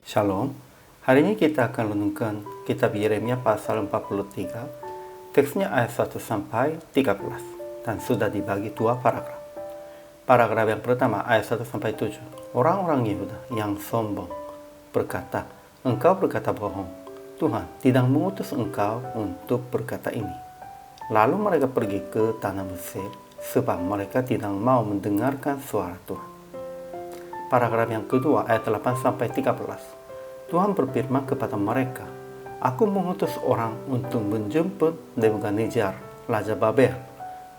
Shalom. Hari ini kita akan renungkan kitab Yeremia pasal 43, teksnya ayat 1 sampai 13, dan sudah dibagi dua paragraf. Paragraf yang pertama ayat 1 sampai 7. Orang-orang Yehuda yang sombong berkata, "Engkau berkata bohong. Tuhan tidak mengutus engkau untuk berkata ini." Lalu mereka pergi ke tanah Mesir, sebab mereka tidak mau mendengarkan suara Tuhan. Paragraf yang kedua ayat 8 sampai 13. Tuhan berfirman kepada mereka, "Aku mengutus orang untuk menjemput Nebukadnezar, Raja Babel,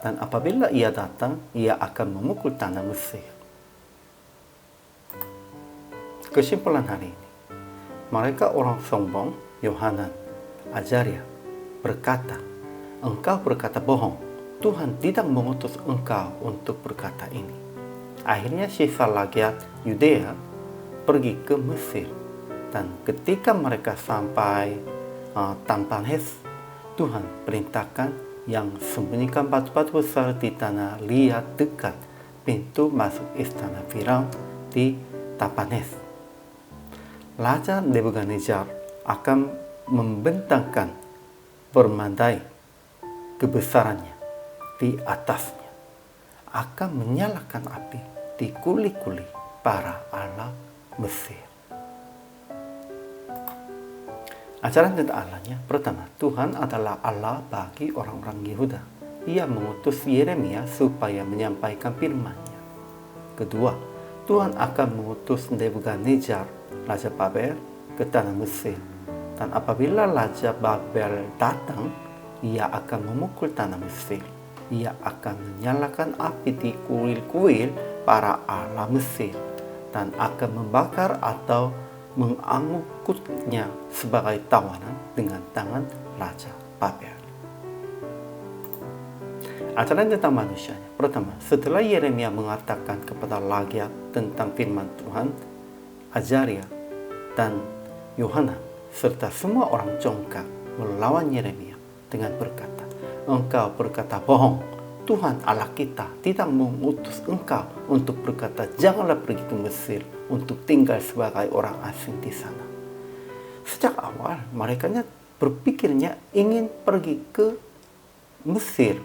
dan apabila ia datang, ia akan memukul tanah Mesir." Kesimpulan hari ini, mereka orang sombong, Yohanan, Azaria, berkata, "Engkau berkata bohong. Tuhan tidak mengutus engkau untuk berkata ini." Akhirnya sisa rakyat Yudea pergi ke Mesir, dan ketika mereka sampai Tapanhes, Tuhan perintahkan yang sembunyikan batu-batu besar di tanah liat dekat pintu masuk istana Firaun di Tapanhes. Raja Nebukadnezar akan membentangkan permadai kebesarannya di atasnya, akan menyalakan api di kuli-kuli para Allah Mesir. Ajaran tentang Allahnya, pertama, Tuhan adalah Allah bagi orang-orang Yehuda. Ia mengutus Yeremia supaya menyampaikan firman-Nya. Kedua, Tuhan akan mengutus Nebukadnezar, Raja Babel, ke tanah Mesir. Dan apabila Raja Babel datang, ia akan memukul tanah Mesir. Ia akan menyalakan api di kuil-kuil para Allah Mesir dan akan membakar atau mengangkutnya sebagai tawanan dengan tangan Raja Babel. Ajaran tentang manusianya. Pertama, setelah Yeremia mengatakan kepada rakyat tentang firman Tuhan, Azaria dan Yohanan serta semua orang congkak melawan Yeremia dengan berkata, "Engkau berkata bohong. Tuhan Allah kita tidak mengutus engkau untuk berkata, janganlah pergi ke Mesir untuk tinggal sebagai orang asing di sana." Sejak awal mereka berpikirnya ingin pergi ke Mesir,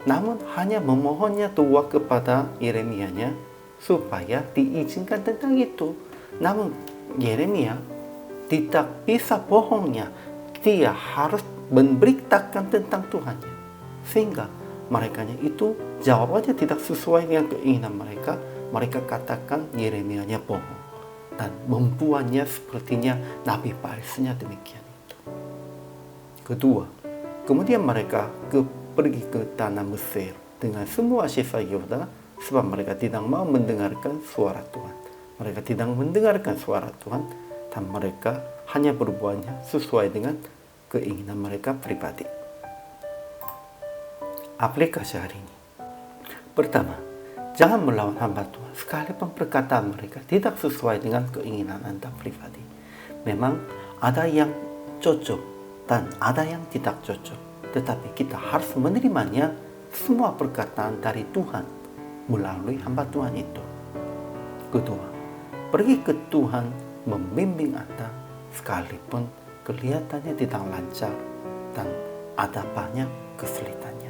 namun hanya memohonnya doa kepada Yeremia supaya diizinkan tentang itu. Namun Yeremia tidak bisa bohongnya. Dia harus memberitakan tentang Tuhannya, sehingga mereka itu jawabannya tidak sesuai dengan keinginan mereka. Mereka katakan Yeremia bohong dan membuatnya sepertinya nabi palsunya demikian itu. Kedua, kemudian mereka pergi ke tanah Mesir dengan semua sisa Yehuda, sebab mereka tidak mau mendengarkan suara Tuhan. Mereka tidak mendengarkan suara Tuhan dan mereka hanya berbuatnya sesuai dengan keinginan mereka pribadi. Aplikasi hari ini. Pertama, jangan melawan hamba Tuhan sekalipun perkataan mereka tidak sesuai dengan keinginan Anda pribadi. Memang ada yang cocok dan ada yang tidak cocok, tetapi kita harus menerimanya semua perkataan dari Tuhan melalui hamba Tuhan itu. Kedua, pergi ke Tuhan membimbing Anda sekalipun kelihatannya tidak lancar dan ada banyak kesulitannya.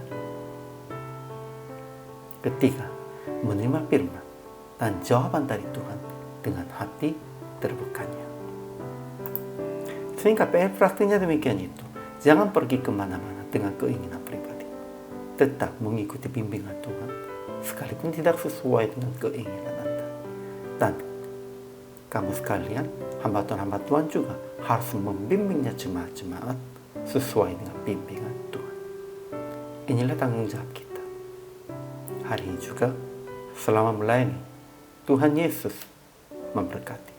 Ketiga, menerima firman dan jawaban dari Tuhan dengan hati terbukanya. Sehingga PR praktiknya demikian itu. Jangan pergi kemana-mana dengan keinginan pribadi. Tetap mengikuti bimbingan Tuhan, sekalipun tidak sesuai dengan keinginan Anda. Dan kamu sekalian, hamba Tuhan juga harus membimbingnya jemaat-jemaat sesuai dengan bimbingan Tuhan. Inilah tanggung jawab kita. Hari ini juga, selama melayani, Tuhan Yesus memberkati.